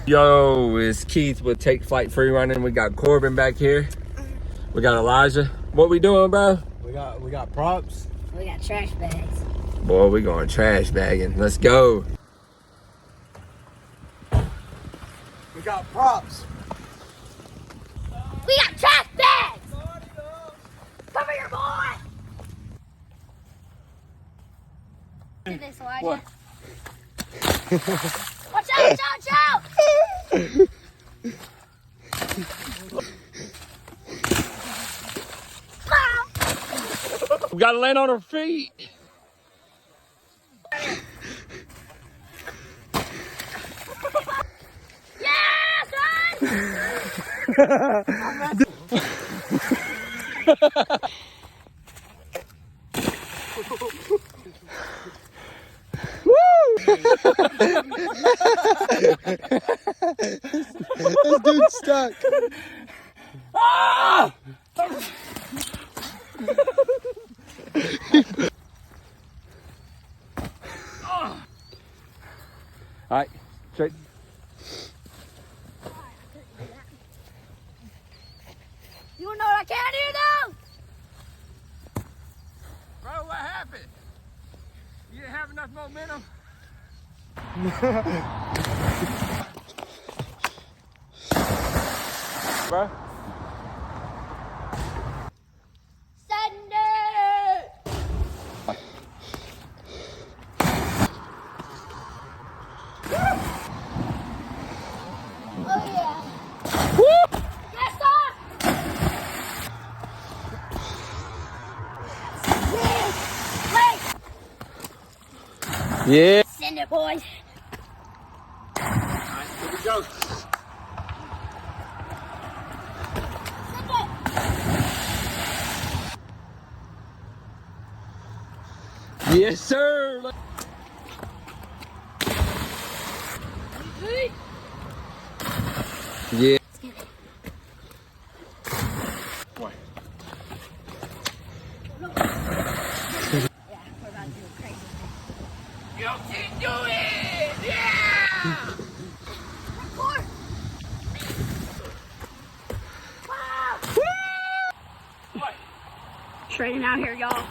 Yo, it's Keith with Take Flight Free Running. We got Corbin back here. We got Elijah. What we doing, bro? We got props. We got trash bags. Boy, we going trash bagging. Let's go. We got props. We got trash bags! Cover your boy! Do this, Elijah. What? Watch out, watch out, watch out! We gotta land on our feet. Yeah, son! This dude's stuck. Ah! All right, straight. You wanna know what I can do, though? Bro, what happened? You didn't have enough momentum? Bro? Send it! Oh, yeah. Woo! Yes, sir! Wait! Yeah. Send it, boys. Alright, here we go. Send it! Yes, sir. Yeah. What? Yeah, we're about to do a crazy thing. You can do it! Yeah! Record! Wow! What? Training out here, y'all.